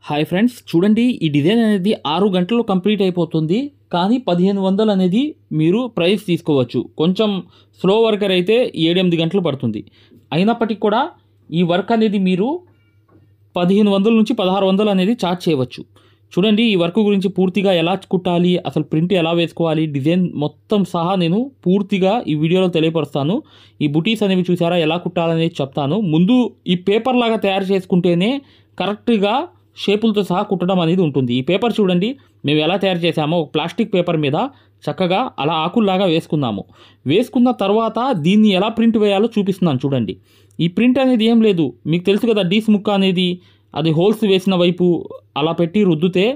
Hi friends, చూడండి ఈ design అనేది 6 గంటల్లో కంప్లీట్ అయిపోతుంది. కానీ 1500 అనేది మీరు ప్రైస్ తీసుకోవచ్చు. కొంచెం స్లో వర్కర్ అయితే 7-8 గంటలు పడుతుంది. అయినప్పటికీ కూడా ఈ వర్క్ అనేది మీరు 1500 నుంచి 1600 అనేది ఛార్జ్ చేయవచ్చు. చూడండి ఈ వర్క్ గురించి పూర్తిగా ఎలా కుట్టాలి, అసలు ప్రింట్ ఎలా వేసుకోవాలి, డిజైన్ మొత్తం సహా నేను పూర్తిగా ఈ వీడియోలో తెలియపరుస్తాను. ఈ బుటీస్ అనేవి చూసారా ఎలా కుట్టాలనేది చెప్తాను. ముందు ఈ పేపర్ లాగా తయారు చేసుకుంటేనే కరెక్ట్గా షేపులతో సహా కుట్టడం అనేది ఉంటుంది. ఈ పేపర్ చూడండి మేము ఎలా తయారు చేసామో, ప్లాస్టిక్ పేపర్ మీద చక్కగా అలా ఆకుల్లాగా వేసుకున్నాము. వేసుకున్న తర్వాత దీన్ని ఎలా ప్రింట్ వేయాలో చూపిస్తున్నాను చూడండి. ఈ ప్రింట్ అనేది ఏం లేదు, మీకు తెలుసు కదా, డీస్ ముక్క అనేది అది హోల్స్ వేసిన వైపు అలా పెట్టి రుద్దితే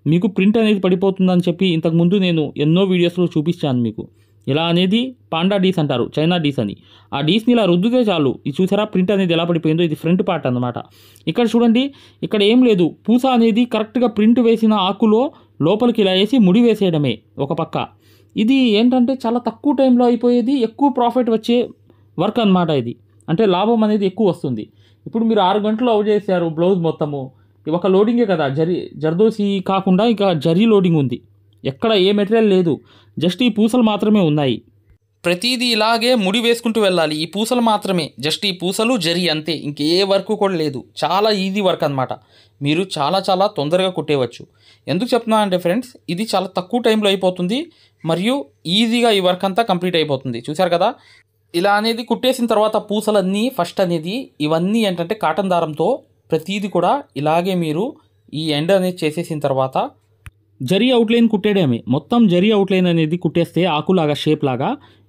మీకు ప్రింట్ అనేది పడిపోతుందని చెప్పి ఇంతకుముందు నేను ఎన్నో వీడియోస్లో చూపించాను మీకు. ఇలా అనేది పాండా డీస్ అంటారు, చైనా డీస్ అని. ఆ డీస్ని ఇలా రుద్దితే చాలు. ఇది చూసారా ప్రింట్ అనేది ఎలా పడిపోయిందో, ఇది ఫ్రంట్ పార్ట్ అన్నమాట. ఇక్కడ చూడండి, ఇక్కడ ఏం లేదు, పూస అనేది కరెక్ట్గా ప్రింట్ వేసిన ఆకులో లోపలికి ఇలా వేసి ముడి వేసేయడమే ఒక పక్క. ఇది ఏంటంటే చాలా తక్కువ టైంలో అయిపోయేది, ఎక్కువ ప్రాఫిట్ వచ్చే వర్క్ అన్నమాట ఇది. అంటే లాభం అనేది ఎక్కువ వస్తుంది. ఇప్పుడు మీరు 6 గంటలు అవుట్ చేశారు బ్లౌజ్ మొత్తము. ఒక లోడింగే కదా, జర్దోసి కాకుండా ఇంకా జరీ లోడింగ్ ఉంది. ఎక్కడ ఏ మెటీరియల్ లేదు, జస్ట్ ఈ పూసలు మాత్రమే ఉన్నాయి. ప్రతిదీ ఇలాగే ముడి వేసుకుంటూ వెళ్ళాలి. ఈ పూసలు మాత్రమే, జస్ట్ ఈ పూసలు జరీ అంతే, ఇంకే వర్క్ కూడా లేదు. చాలా ఈజీ వర్క్ అనమాట. మీరు చాలా తొందరగా కుట్టేయవచ్చు. ఎందుకు చెప్తున్నా అంటే ఫ్రెండ్స్, ఇది చాలా తక్కువ టైంలో అయిపోతుంది మరియు ఈజీగా ఈ వర్క్ అంతా కంప్లీట్ అయిపోతుంది. చూసారు కదా, ఇలా అనేది కుట్టేసిన తర్వాత పూసలన్నీ ఫస్ట్ అనేది ఇవన్నీ ఏంటంటే కాటన్ దారంతో ప్రతిదీ కూడా ఇలాగే మీరు ఈ ఎండ్ అనేది చేసేసిన తర్వాత జరీ అవుట్లైన్ కుట్టేయడమే. మొత్తం జరీ అవుట్లైన్ అనేది కుట్టేస్తే ఆకులాగా షేప్ లాగా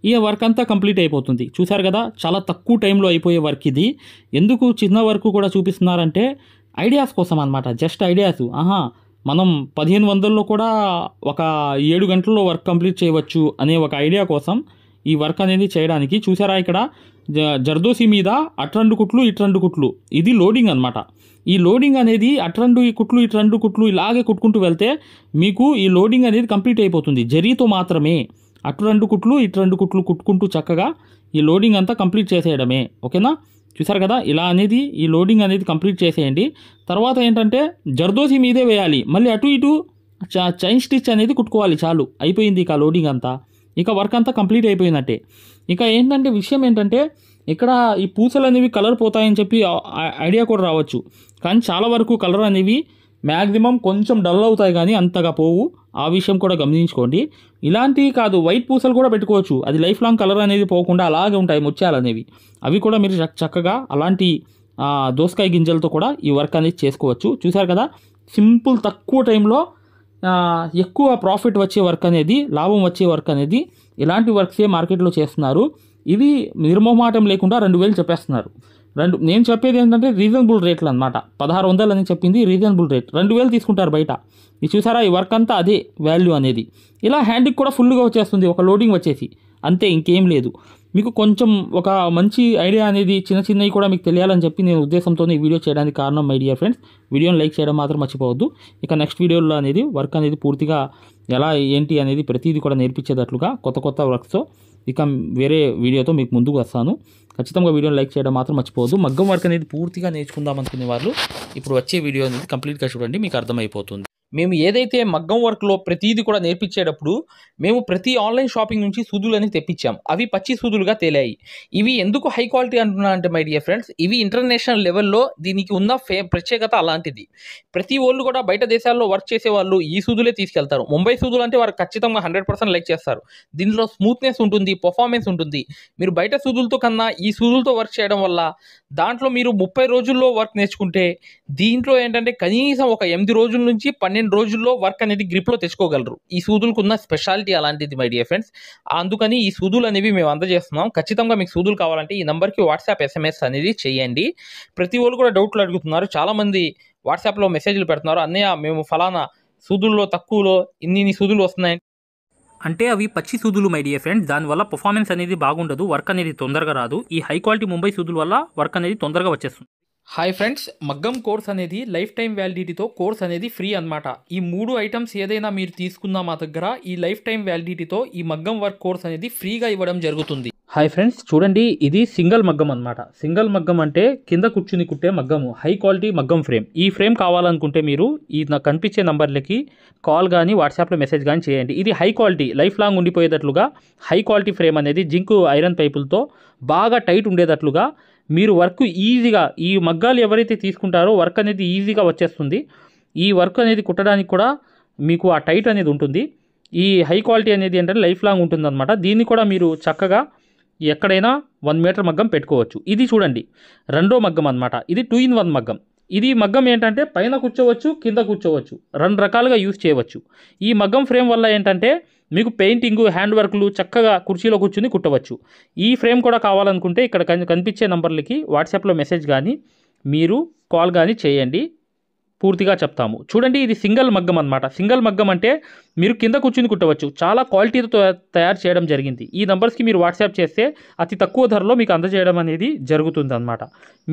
ఈ వర్క్ అంతా కంప్లీట్ అయిపోతుంది. చూసారు కదా, చాలా తక్కువ టైంలో అయిపోయే వర్క్ ఇది. ఎందుకు చిన్న వర్క్ కూడా చూపిస్తున్నారంటే ఐడియాస్ కోసం అనమాట, జస్ట్ ఐడియాస్. మనం 1500లో కూడా ఒక 7 గంటల్లో వర్క్ కంప్లీట్ చేయవచ్చు అనే ఒక ఐడియా కోసం ఈ వర్క్ అనేది చేయడానికి. చూసారా ఇక్కడ జర్దోసి మీద అట్రండు కుట్లు ఇట్రండు కుట్లు, ఇది లోడింగ్ అనమాట. ఈ లోడింగ్ అనేది అట్రండు కుట్లు ఇట్రండు కుట్లు ఇలాగే కుట్టుకుంటూ వెళ్తే మీకు ఈ లోడింగ్ అనేది కంప్లీట్ అయిపోతుంది. జరీతో మాత్రమే అట్రండు కుట్లు ఇట్రండు కుట్లు కుట్టుకుంటూ చక్కగా ఈ లోడింగ్ అంతా కంప్లీట్ చేసేయడమే. ఓకేనా, చూసారు కదా, ఇలా అనేది ఈ లోడింగ్ అనేది కంప్లీట్ చేసేయండి. తర్వాత ఏంటంటే జర్దోసి మీదే వేయాలి, మళ్ళీ అటు ఇటు చైన్ స్టిచ్ అనేది కుట్టుకోవాలి. చాలు, అయిపోయింది ఇక లోడింగ్ అంతా. ఇక వర్క్ అంతా కంప్లీట్ అయిపోయినట్టే. ఇక ఏంటంటే విషయం ఏంటంటే ఇక్కడ ఈ పూసలు అనేవి కలర్ పోతాయని చెప్పి ఐడియా కూడా రావచ్చు. కానీ చాలా వరకు కలర్ అనేవి మ్యాక్సిమం కొంచెం డల్ అవుతాయి కానీ అంతగా పోవు. ఆ విషయం కూడా గమనించుకోండి. ఇలాంటివి కాదు, వైట్ పూసలు కూడా పెట్టుకోవచ్చు. అది లైఫ్ లాంగ్ కలర్ అనేది పోకుండా అలాగే ఉంటాయి ముత్యాలు అనేవి. అవి కూడా మీరు చక్కగా అలాంటి దోసకాయ గింజలతో కూడా ఈ వర్క్ అనేది చేసుకోవచ్చు. చూసారు కదా, సింపుల్ తక్కువ టైంలో ఎక్కువ ప్రాఫిట్ వచ్చే వర్క్ అనేది, లాభం వచ్చే వర్క్ అనేది ఇలాంటి వర్క్సే మార్కెట్లో చేస్తున్నారు. ఇవి నిర్మోహమాటం లేకుండా 2000 చెప్పేస్తున్నారు. నేను చెప్పేది ఏంటంటే రీజనబుల్ రేట్లు అనమాట. 1600 అని చెప్పింది రీజనబుల్ రేట్, 2000 తీసుకుంటారు బయట. ఇది చూసారా, ఈ వర్క్ అంతా అదే వాల్యూ అనేది. ఇలా హ్యాండ్కి కూడా ఫుల్గా వచ్చేస్తుంది, ఒక లోడింగ్ వచ్చేసి అంతే, ఇంకేం లేదు. మీకు కొంచెం ఒక మంచి ఐడియా అనేది చిన్నవి కూడా మీకు తెలియాలని చెప్పి నేను ఉద్దేశంతో ఈ వీడియో చేయడానికి కారణం. మై డియర్ ఫ్రెండ్స్, వీడియోని లైక్ చేయడం మాత్రం మర్చిపోవద్దు. ఇక నెక్స్ట్ వీడియోలో అనేది వర్క్ అనేది పూర్తిగా ఎలా ఏంటి అనేది ప్రతిదీ కూడా నేర్పించేటట్లుగా కొత్త వర్క్స్తో ఇక వేరే వీడియోతో మీకు ముందుకు వస్తాను. ఖచ్చితంగా వీడియోని లైక్ చేయడం మాత్రం మర్చిపోవద్దు. మగ్గం వర్క్ అనేది పూర్తిగా నేర్చుకుందాం అనుకునే వాళ్ళు ఇప్పుడు వచ్చే వీడియో అనేది కంప్లీట్గా చూడండి, మీకు అర్థమైపోతుంది. మేము ఏదైతే మగ్గం వర్క్లో ప్రతిదీ కూడా నేర్పించేటప్పుడు మేము ప్రతి ఆన్లైన్ షాపింగ్ నుంచి సూదులు అనేది తెప్పించాం. అవి పచ్చి సూదులుగా తేలాయి. ఇవి ఎందుకు హై క్వాలిటీ అంటున్నా అంటే మై డియర్ ఫ్రెండ్స్, ఇవి ఇంటర్నేషనల్ లెవెల్లో దీనికి ఉన్న ప్రత్యేకత అలాంటిది. ప్రతి వాళ్ళు కూడా బయట దేశాల్లో వర్క్ చేసే వాళ్ళు ఈ సూదులే తీసుకెళ్తారు. ముంబై సూదులు అంటే వారు ఖచ్చితంగా 100% లైక్ చేస్తారు. దీనిలో స్మూత్నెస్ ఉంటుంది, పర్ఫార్మెన్స్ ఉంటుంది. మీరు బయట సూదులతో కన్నా ఈ సూదులతో వర్క్ చేయడం వల్ల దాంట్లో మీరు 30 రోజుల్లో వర్క్ నేర్చుకుంటే దీంట్లో ఏంటంటే కనీసం ఒక 8 రోజుల నుంచి 12 రోజుల్లో వర్క్ అనేది గ్రిప్లో తెచ్చుకోగలరు. ఈ సూదులకు ఉన్న స్పెషాలిటీ అలాంటిది మై డియర్ ఫ్రెండ్స్. అందుకని ఈ సూదులు అనేవి మేము అందజేస్తున్నాం. ఖచ్చితంగా మీకు సూదులు కావాలంటే ఈ నెంబర్కి వాట్సాప్ SMS అనేది చేయండి. ప్రతి వాళ్ళు కూడా డౌట్లు అడుగుతున్నారు. చాలామంది వాట్సాప్లో మెసేజ్లు పెడుతున్నారు, అన్నయ్య మేము ఫలానా సూదుల్లో తక్కువలో ఇన్ని సూదులు వస్తున్నాయి అంటే అవి పచ్చి సూదులు మై డియర్ ఫ్రెండ్స్. దానివల్ల పర్ఫార్మెన్స్ అనేది బాగుండదు, వర్క్ అనేది తొందరగా రాదు. ఈ హై క్వాలిటీ ముంబై సూదుల వల్ల వర్క్ అనేది తొందరగా వచ్చేస్తుంది. హాయ్ ఫ్రెండ్స్, మగ్గం కోర్స్ అనేది లైఫ్ టైం వ్యాలిడిటీతో కోర్స్ అనేది ఫ్రీ అనమాట. ఈ 3 ఐటమ్స్ ఏదైనా మీరు తీసుకున్నా మా దగ్గర ఈ లైఫ్ టైం వ్యాలిడిటీతో ఈ మగ్గం వర్క్ కోర్స్ అనేది ఫ్రీగా ఇవ్వడం జరుగుతుంది. హాయ్ ఫ్రెండ్స్, చూడండి ఇది సింగిల్ మగ్గం అనమాట. సింగిల్ మగ్గం అంటే కింద కూర్చుని కుట్టే మగ్గము, హై క్వాలిటీ మగ్గం ఫ్రేమ్. ఈ ఫ్రేమ్ కావాలనుకుంటే మీరు ఈ నాకు కనిపించే నంబర్లకి కాల్ కానీ వాట్సాప్లో మెసేజ్ కానీ చేయండి. ఇది హై క్వాలిటీ, లైఫ్ లాంగ్ ఉండిపోయేటట్లుగా హై క్వాలిటీ ఫ్రేమ్ అనేది జింక్ ఐరన్ పైపులతో బాగా టైట్ ఉండేటట్లుగా మీరు వర్క్ ఈజీగా, ఈ మగ్గాలు ఎవరైతే తీసుకుంటారో వర్క్ అనేది ఈజీగా వచ్చేస్తుంది. ఈ వర్క్ అనేది కుట్టడానికి కూడా మీకు ఆ టైట్ అనేది ఉంటుంది. ఈ హై క్వాలిటీ అనేది ఏంటంటే లైఫ్ లాంగ్ ఉంటుందన్నమాట. దీన్ని కూడా మీరు చక్కగా ఎక్కడైనా 1 మీటర్ మగ్గం పెట్టుకోవచ్చు. ఇది చూడండి రెండో మగ్గం అనమాట. ఇది 2-in-1 మగ్గం. ఇది మగ్గం ఏంటంటే పైన కూర్చోవచ్చు, కింద కూర్చోవచ్చు, 2 రకాలుగా యూజ్ చేయవచ్చు. ఈ మగ్గం ఫ్రేమ్ వల్ల ఏంటంటే మీకు పెయింటింగ్, హ్యాండ్ వర్క్లు చక్కగా కుర్చీలో కూర్చుని కుట్టవచ్చు. ఈ ఫ్రేమ్ కూడా కావాలనుకుంటే ఇక్కడ కనిపించే నంబర్లకి వాట్సాప్లో మెసేజ్ కానీ మీరు కాల్ కానీ చేయండి, పూర్తిగా చెప్తాము. చూడండి ఇది సింగిల్ మగ్గం అనమాట. సింగిల్ మగ్గం అంటే మీరు కింద కూర్చుని కుట్టవచ్చు. చాలా క్వాలిటీతో తయారు చేయడం జరిగింది. ఈ నంబర్స్కి మీరు వాట్సాప్ చేస్తే అతి తక్కువ ధరలో మీకు అందజేయడం అనేది జరుగుతుంది అనమాట.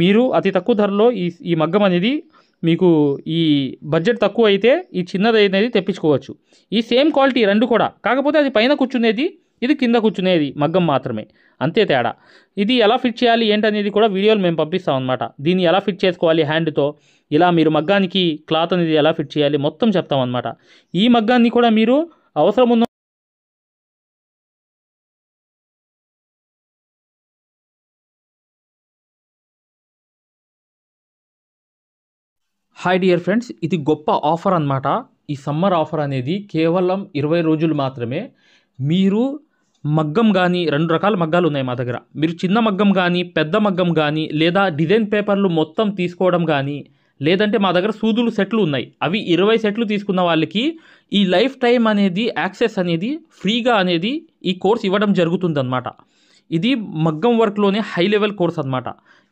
మీరు అతి తక్కువ ధరలో ఈ మగ్గం అనేది మీకు ఈ బడ్జెట్ తక్కువ అయితే ఈ చిన్నది అనేది తెప్పించుకోవచ్చు. ఈ సేమ్ క్వాలిటీ రెండు కూడా, కాకపోతే అది పైన కూర్చునేది, ఇది కింద కూర్చునేది మగ్గం మాత్రమే, అంతే తేడా. ఇది ఎలా ఫిట్ చేయాలి ఏంటనేది కూడా వీడియోలు మేము పంపిస్తాం అనమాట. దీన్ని ఎలా ఫిట్ చేసుకోవాలి హ్యాండ్తో, ఇలా మీరు మగ్గానికి క్లాత్ అనేది ఎలా ఫిట్ చేయాలి మొత్తం చెప్తాం అనమాట. ఈ మగ్గాన్ని కూడా మీరు అవసరం ఉన్న హాయ్ డియర్ ఫ్రెండ్స్, ఇది గొప్ప ఆఫర్ అనమాట. ఈ సమ్మర్ ఆఫర్ అనేది కేవలం 20 రోజులు మాత్రమే. మీరు మగ్గం కానీ 2 రకాల మగ్గాలు ఉన్నాయి మా దగ్గర. మీరు చిన్న మగ్గం కానీ పెద్ద మగ్గం కానీ లేదా డిజైన్ పేపర్లు మొత్తం తీసుకోవడం కానీ, లేదంటే మా దగ్గర సూదులు సెట్లు ఉన్నాయి, అవి 20 సెట్లు తీసుకున్న వాళ్ళకి ఈ లైఫ్ టైం అనేది యాక్సెస్ అనేది ఫ్రీగా అనేది ఈ కోర్స్ ఇవ్వడం జరుగుతుందన్నమాట. ఇది మగ్గం వర్క్లోనే హై లెవెల్ కోర్స్ అనమాట.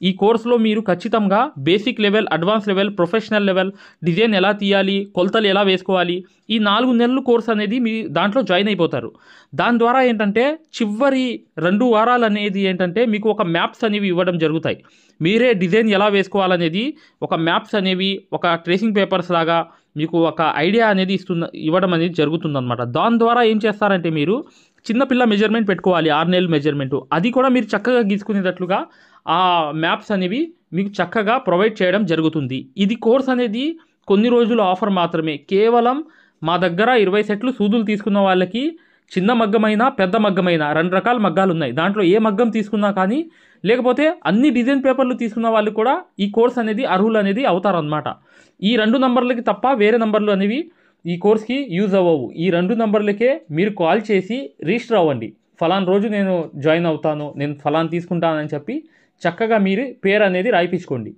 ఈ కోర్సులో మీరు ఖచ్చితంగా basic level, advance level, professional level, design ఎలా తీయాలి, కొలతలు ఎలా వేసుకోవాలి, ఈ 4 నెలలు కోర్స్ అనేది మీ దాంట్లో జాయిన్ అయిపోతారు. దాని ద్వారా ఏంటంటే చివరి 2 వారాలు అనేది ఏంటంటే మీకు ఒక మ్యాప్స్ అనేవి ఇవ్వడం జరుగుతాయి. మీరే డిజైన్ ఎలా వేసుకోవాలనేది ఒక మ్యాప్స్ అనేవి, ఒక ట్రేసింగ్ పేపర్స్ లాగా మీకు ఒక ఐడియా అనేది ఇవ్వడం అనేది జరుగుతుందన్నమాట. దాని ద్వారా ఏం చేస్తారంటే మీరు చిన్నపిల్ల మెజర్మెంట్ పెట్టుకోవాలి, 6 నెలల మెజర్మెంటు, అది కూడా మీరు చక్కగా గీసుకునేటట్లుగా ఆ మ్యాప్స్ అనేవి మీకు చక్కగా ప్రొవైడ్ చేయడం జరుగుతుంది. ఇది కోర్స్ అనేది కొన్ని రోజుల ఆఫర్ మాత్రమే. కేవలం మా దగ్గర 20 సెట్లు సూదులు తీసుకున్న వాళ్ళకి చిన్న మగ్గమైనా పెద్ద మగ్గమైనా 2 రకాల మగ్గాలు ఉన్నాయి. దాంట్లో ఏ మగ్గం తీసుకున్నా కానీ, లేకపోతే అన్ని డిజైన్ పేపర్లు తీసుకున్న వాళ్ళు కూడా ఈ కోర్స్ అనేది అర్హులు అనేది అవుతారనమాట. ఈ 2 నంబర్లకి తప్ప వేరే నంబర్లు అనేవి ఈ కోర్స్కి యూజ్ అవ్వవు. ఈ 2 నంబర్లకే మీరు కాల్ చేసి రిజిస్టర్ అవ్వండి. ఫలానా రోజు నేను జాయిన్ అవుతాను, నేను ఫలానా తీసుకుంటానని చెప్పి చక్కగా మీరు పేరు అనేది రాయిపించుకోండి.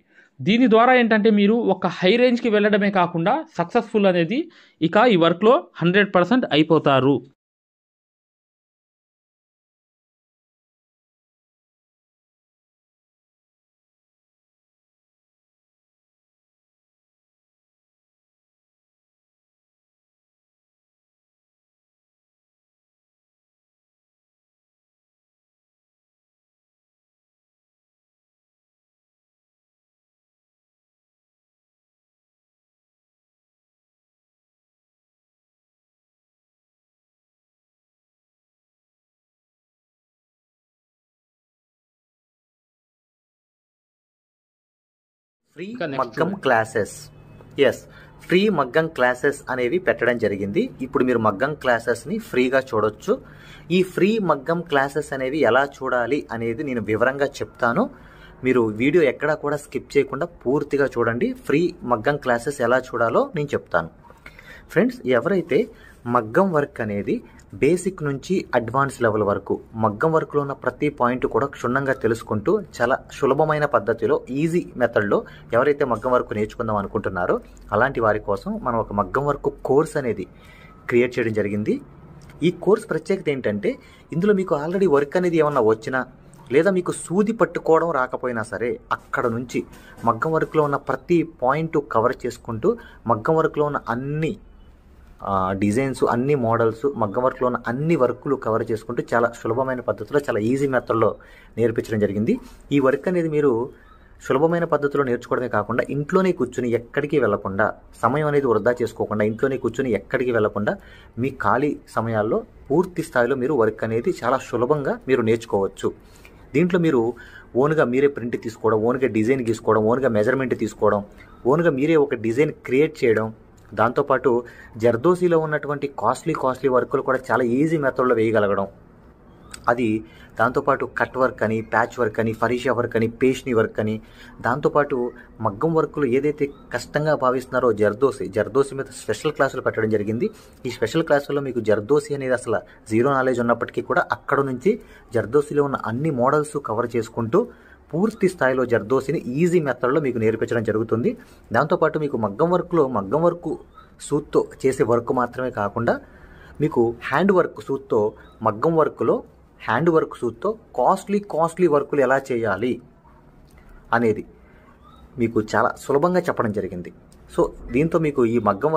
దీని ద్వారా ఏంటంటే మీరు ఒక హై రేంజ్కి వెళ్ళడమే కాకుండా సక్సెస్ఫుల్ అనేది ఇక ఈ వర్క్లో 100% అయిపోతారు. ఫ్రీ మగ్గం క్లాసెస్, ఫ్రీ మగ్గం క్లాసెస్ అనేవి పెట్టడం జరిగింది. ఇప్పుడు మీరు మగ్గం క్లాసెస్ని ఫ్రీగా చూడొచ్చు. ఈ ఫ్రీ మగ్గం క్లాసెస్ అనేవి ఎలా చూడాలి అనేది నేను వివరంగా చెప్తాను. మీరు వీడియో ఎక్కడా కూడా స్కిప్ చేయకుండా పూర్తిగా చూడండి. ఫ్రీ మగ్గం క్లాసెస్ ఎలా చూడాలో నేను చెప్తాను. ఫ్రెండ్స్, ఎవరైతే మగ్గం వర్క్ అనేది బేసిక్ నుంచి అడ్వాన్స్ లెవెల్ వరకు మగ్గం వర్క్లో ఉన్న ప్రతి పాయింట్ కూడా క్షుణ్ణంగా తెలుసుకుంటూ చాలా సులభమైన పద్ధతిలో, ఈజీ మెథడ్లో ఎవరైతే మగ్గం వర్క్ నేర్చుకుందాం అనుకుంటున్నారో అలాంటి వారి కోసం మనం ఒక మగ్గం వర్క్ కోర్స్ అనేది క్రియేట్ చేయడం జరిగింది. ఈ కోర్స్ ప్రత్యేకత ఏంటంటే ఇందులో మీకు ఆల్రెడీ వర్క్ అనేది ఏమన్నా వచ్చినా, లేదా మీకు సూది పట్టుకోవడం రాకపోయినా సరే, అక్కడ నుంచి మగ్గం వర్క్లో ఉన్న ప్రతి పాయింట్ కవర్ చేసుకుంటూ మగ్గం వర్క్లో ఉన్న అన్ని డిజైన్స్, అన్ని మోడల్స్, మగ్గం వర్క్లో ఉన్న అన్ని వర్కులు కవర్ చేసుకుంటూ చాలా సులభమైన పద్ధతిలో, చాలా ఈజీ మెథడ్లో నేర్పించడం జరిగింది. ఈ వర్క్ అనేది మీరు సులభమైన పద్ధతిలో నేర్చుకోవడమే కాకుండా ఇంట్లోనే కూర్చుని ఎక్కడికి వెళ్లకుండా, సమయం అనేది వృధా చేసుకోకుండా ఇంట్లోనే కూర్చుని ఎక్కడికి వెళ్లకుండా మీ ఖాళీ సమయాల్లో పూర్తి స్థాయిలో మీరు వర్క్ అనేది చాలా సులభంగా మీరు నేర్చుకోవచ్చు. దీంట్లో మీరు ఓన్గా మీరే ప్రింట్ తీసుకోవడం, ఓన్గా డిజైన్ గీసుకోవడం, ఓన్గా మెజర్మెంట్ తీసుకోవడం, ఓన్గా మీరే ఒక డిజైన్ క్రియేట్ చేయడం, దాంతోపాటు జర్దోసీలో ఉన్నటువంటి కాస్ట్లీ వర్కులు కూడా చాలా ఈజీ మెథడ్లో వేయగలగడం, అది దాంతోపాటు కట్ వర్క్ అని, ప్యాచ్ వర్క్ అని, ఫరీషా వర్క్ అని, పేష్ని వర్క్ అని, దాంతోపాటు మగ్గం వర్కులు ఏదైతే కష్టంగా భావిస్తున్నారో జర్దోసి మీద స్పెషల్ క్లాసులు పెట్టడం జరిగింది. ఈ స్పెషల్ క్లాసుల్లో మీకు జర్దోసి అనేది అసలు జీరో నాలెడ్జ్ ఉన్నప్పటికీ కూడా అక్కడ నుంచి జర్దోసిలో ఉన్న అన్ని మోడల్స్ కవర్ చేసుకుంటూ పూర్తి స్థాయిలో జర్దోసిని ఈజీ మెథడ్లో మీకు నేర్పించడం జరుగుతుంది. దాంతోపాటు మీకు మగ్గం వర్క్ సూత్తో చేసే వర్క్ మాత్రమే కాకుండా మీకు హ్యాండ్ వర్క్ సూత్తో, మగ్గం వర్క్లో హ్యాండ్ వర్క్ సూత్తో కాస్ట్లీ వర్కులు ఎలా చేయాలి అనేది మీకు చాలా సులభంగా చెప్పడం జరిగింది. సో దీంతో మీకు ఈ మగ్గం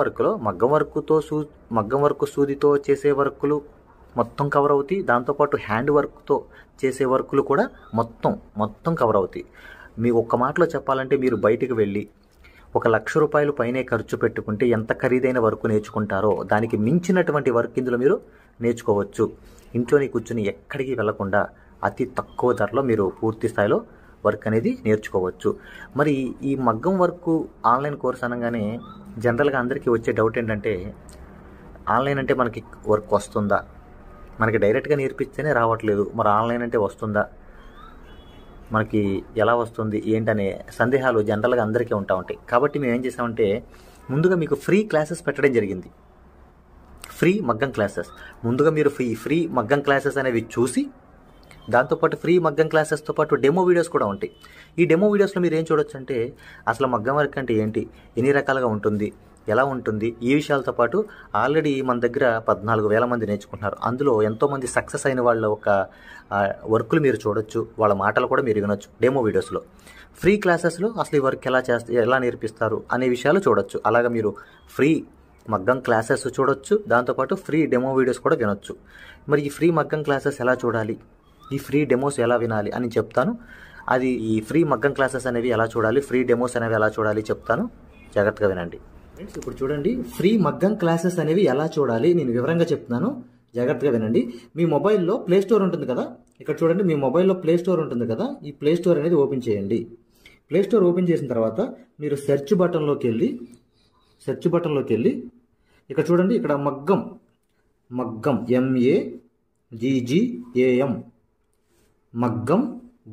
వర్క్ సూదితో చేసే వర్కులు మొత్తం కవర్ అవుతాయి. దాంతోపాటు హ్యాండ్ వర్క్తో చేసే వర్కులు కూడా మొత్తం కవర్ అవుతాయి. మీకు ఒక్క మాటలో చెప్పాలంటే మీరు బయటికి వెళ్ళి ₹1,00,000 పైనే ఖర్చు పెట్టుకుంటే ఎంత ఖరీదైన వర్క్ నేర్చుకుంటారో దానికి మించినటువంటి వర్క్ ఇందులో మీరు నేర్చుకోవచ్చు. ఇంట్లోనే కూర్చుని ఎక్కడికి వెళ్లకుండా అతి తక్కువ ధరలో మీరు పూర్తి స్థాయిలో వర్క్ అనేది నేర్చుకోవచ్చు. మరి ఈ మగ్గం వర్క్ ఆన్లైన్ కోర్స్ అనగానే జనరల్గా అందరికీ వచ్చే డౌట్ ఏంటంటే, ఆన్లైన్ అంటే మనకి వర్క్ వస్తుందా, మనకి డైరెక్ట్గా నేర్పిస్తేనే రావట్లేదు, మరి ఆన్లైన్ అంటే వస్తుందా, మనకి ఎలా వస్తుంది ఏంటనే సందేహాలు జనరల్గా అందరికీ ఉంటాయి. కాబట్టి మేము ఏం చేసామంటే, ముందుగా మీకు ఫ్రీ క్లాసెస్ పెట్టడం జరిగింది. ఫ్రీ మగ్గం క్లాసెస్ ముందుగా మీరు ఫ్రీ మగ్గం క్లాసెస్ అనేవి చూసి, దాంతోపాటు ఫ్రీ మగ్గం క్లాసెస్తో పాటు డెమో వీడియోస్ కూడా ఉంటాయి. ఈ డెమో వీడియోస్లో మీరు ఏం చూడొచ్చు అంటే, అసలు మగ్గం వర్క్ అంటే ఏంటి, ఎన్ని రకాలుగా ఉంటుంది, ఎలా ఉంటుంది, ఈ విషయాలతో పాటు ఆల్రెడీ మన దగ్గర 14,000 మంది నేర్చుకుంటున్నారు. అందులో ఎంతోమంది సక్సెస్ అయిన వాళ్ళ ఒక వర్కులు మీరు చూడొచ్చు, వాళ్ళ మాటలు కూడా మీరు వినొచ్చు డెమో వీడియోస్లో. ఫ్రీ క్లాసెస్లో అసలు ఈ వర్క్ ఎలా నేర్పిస్తారు అనే విషయాలు చూడొచ్చు. అలాగా మీరు ఫ్రీ మగ్గం క్లాసెస్ చూడొచ్చు, దాంతోపాటు ఫ్రీ డెమో వీడియోస్ కూడా వినొచ్చు. మరి ఈ ఫ్రీ మగ్గం క్లాసెస్ ఎలా చూడాలి, ఈ ఫ్రీ డెమోస్ ఎలా వినాలి అని చెప్తాను. అది ఈ ఫ్రీ మగ్గం క్లాసెస్ అనేవి ఎలా చూడాలి, ఫ్రీ డెమోస్ అనేవి ఎలా చూడాలి చెప్తాను, జాగ్రత్తగా వినండి. ఫ్రెండ్స్ ఇప్పుడు చూడండి, ఫ్రీ మగ్గం క్లాసెస్ అనేవి ఎలా చూడాలి నేను వివరంగా చెప్తున్నాను, జాగ్రత్తగా వినండి. మీ మొబైల్లో ప్లే స్టోర్ ఉంటుంది కదా, ఇక్కడ చూడండి మీ మొబైల్లో ప్లే స్టోర్ ఉంటుంది కదా, ఈ ప్లే స్టోర్ అనేది ఓపెన్ చేయండి. ప్లే స్టోర్ ఓపెన్ చేసిన తర్వాత మీరు సెర్చ్ బటన్లోకి వెళ్ళి ఇక్కడ చూడండి, ఇక్కడ మగ్గం MAGGAM మగ్గం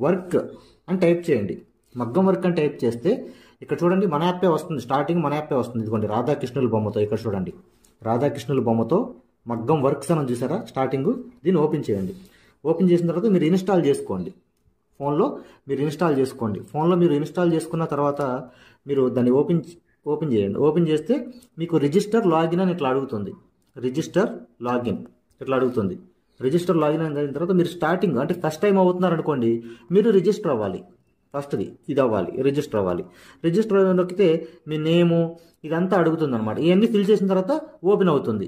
వర్క్ అని టైప్ చేయండి. మగ్గం వర్క్ అని టైప్ చేస్తే ఇక్కడ చూడండి మన యాప్పే వస్తుంది, స్టార్టింగ్ మన యాప్పే వస్తుంది. ఇదిగోండి రాధాకృష్ణుల బొమ్మతో, ఇక్కడ చూడండి రాధాకృష్ణుల బొమ్మతో మగ్గం వర్క్స్ అని చూసారా స్టార్టింగ్, దీన్ని ఓపెన్ చేయండి. ఓపెన్ చేసిన తర్వాత మీరు ఇన్స్టాల్ చేసుకోండి. ఫోన్లో మీరు ఇన్స్టాల్ చేసుకున్న తర్వాత మీరు దాన్ని ఓపెన్ చేయండి. ఓపెన్ చేస్తే మీకు రిజిస్టర్ లాగిన్ అని ఇట్లా అడుగుతుంది. రిజిస్టర్ లాగిన్ అయిన తర్వాత మీరు స్టార్టింగ్ అంటే ఫస్ట్ టైం అవుతున్నారు అనుకోండి, మీరు రిజిస్టర్ అవ్వాలి. ఫస్ట్ది ఇది అవ్వాలి, రిజిస్టర్ అవ్వాలి. రిజిస్టర్ నొక్కితే మీ నేము ఇదంతా అడుగుతుంది అనమాట. ఇవన్నీ ఫిల్ చేసిన తర్వాత ఓపెన్ అవుతుంది.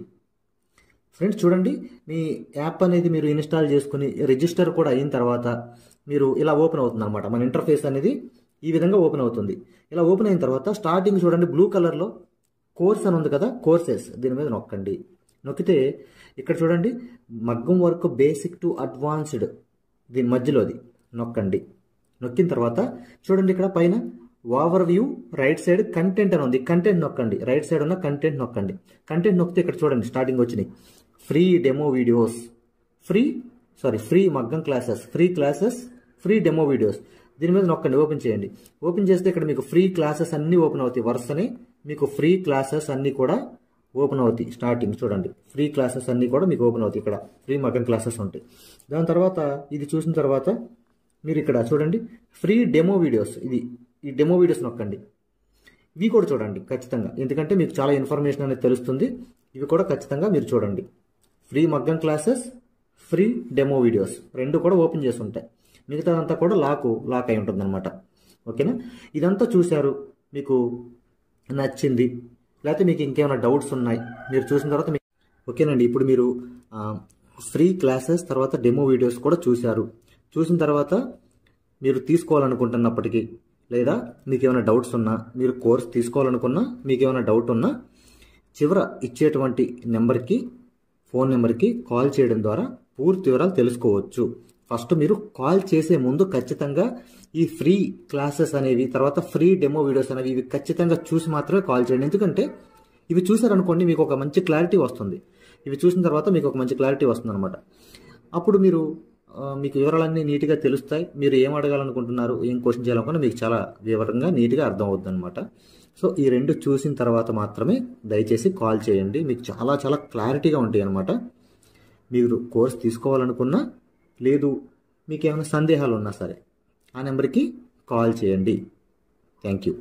ఫ్రెండ్స్ చూడండి, మీ యాప్ అనేది మీరు ఇన్స్టాల్ చేసుకుని రిజిస్టర్ కూడా అయిన తర్వాత మీరు ఇలా ఓపెన్ అవుతుంది అనమాట. మన ఇంటర్ఫేస్ అనేది ఈ విధంగా ఓపెన్ అవుతుంది. ఇలా ఓపెన్ అయిన తర్వాత స్టార్టింగ్ చూడండి బ్లూ కలర్లో కోర్స్ అని ఉంది కదా, కోర్సెస్ దీని మీద నొక్కండి. నొక్కితే ఇక్కడ చూడండి మగ్గం వర్క్ బేసిక్ టు అడ్వాన్స్డ్ దీని మధ్యలోది నొక్కండి. నొక్కిన తర్వాత చూడండి ఇక్కడ పైన over view right side content అని ఉంది, కంటెంట్ నొక్కండి. రైట్ సైడ్ ఉన్న కంటెంట్ నొక్కండి. కంటెంట్ నొక్కితే ఇక్కడ చూడండి స్టార్టింగ్ వచ్చినాయి ఫ్రీ డెమో వీడియోస్, ఫ్రీ మగ్గం క్లాసెస్, ఫ్రీ డెమో వీడియోస్. దీని మీద నొక్కండి, ఓపెన్ చేయండి. ఓపెన్ చేస్తే ఇక్కడ మీకు ఫ్రీ క్లాసెస్ అన్నీ ఓపెన్ అవుతాయి. వరుసని మీకు ఫ్రీ క్లాసెస్ అన్నీ కూడా ఓపెన్ అవుతాయి. స్టార్టింగ్ చూడండి ఫ్రీ క్లాసెస్ అన్నీ కూడా మీకు ఓపెన్ అవుతాయి. ఇక్కడ ఫ్రీ మగ్గం క్లాసెస్ ఉంటాయి. దాని తర్వాత ఇది చూసిన తర్వాత మీరు ఇక్కడ చూడండి ఫ్రీ డెమో వీడియోస్, ఈ డెమో వీడియోస్ నొక్కండి. ఇవి కూడా చూడండి ఖచ్చితంగా, ఎందుకంటే మీకు చాలా ఇన్ఫర్మేషన్ అనేది తెలుస్తుంది. ఇవి కూడా ఖచ్చితంగా మీరు చూడండి. ఫ్రీ మగ్గం క్లాసెస్, ఫ్రీ డెమో వీడియోస్ రెండు కూడా ఓపెన్ చేసి ఉంటాయి. మిగతాదంతా కూడా లాక్ అయి ఉంటుంది అనమాట. ఓకేనా, ఇదంతా చూశారు, మీకు నచ్చింది, లేకపోతే మీకు ఇంకేమైనా డౌట్స్ ఉన్నాయి మీరు చూసిన తర్వాత ఓకేనండి. ఇప్పుడు మీరు ఫ్రీ క్లాసెస్ తర్వాత డెమో వీడియోస్ కూడా చూశారు. చూసిన తర్వాత మీరు తీసుకోవాలనుకుంటున్నప్పటికీ లేదా మీకు ఏమైనా డౌట్స్ ఉన్నా, మీరు కోర్స్ తీసుకోవాలనుకున్నా, మీకు ఏమైనా డౌట్ ఉన్నా చివర ఇచ్చేటువంటి నెంబర్కి, ఫోన్ నెంబర్కి కాల్ చేయడం ద్వారా పూర్తి వివరాలు తెలుసుకోవచ్చు. ఫస్ట్ మీరు కాల్ చేసే ముందు ఖచ్చితంగా ఈ ఫ్రీ క్లాసెస్ అనేవి, తర్వాత ఫ్రీ డెమో వీడియోస్ అనేవి ఇవి ఖచ్చితంగా చూసి మాత్రమే కాల్ చేయండి. ఎందుకంటే ఇవి చూసారనుకోండి మీకు ఒక మంచి క్లారిటీ వస్తుంది. ఇవి చూసిన తర్వాత మీకు ఒక మంచి క్లారిటీ వస్తుంది అనమాట. అప్పుడు మీకు వివరాలన్నీ నీట్గా తెలుస్తాయి. మీరు ఏం అడగాలనుకుంటున్నారు, ఏం క్వశ్చన్ చేయాలనుకున్నా మీకు చాలా వివరంగా నీట్గా అర్థం అవుతుంది అనమాట. సో ఈ రెండు చూసిన తర్వాత మాత్రమే దయచేసి కాల్ చేయండి. మీకు చాలా చాలా క్లారిటీగా ఉంటాయి అనమాట. మీరు కోర్స్ తీసుకోవాలనుకున్నా, లేదు మీకు ఏమైనా సందేహాలు ఉన్నా సరే ఆ నెంబర్కి కాల్ చేయండి. Thank you.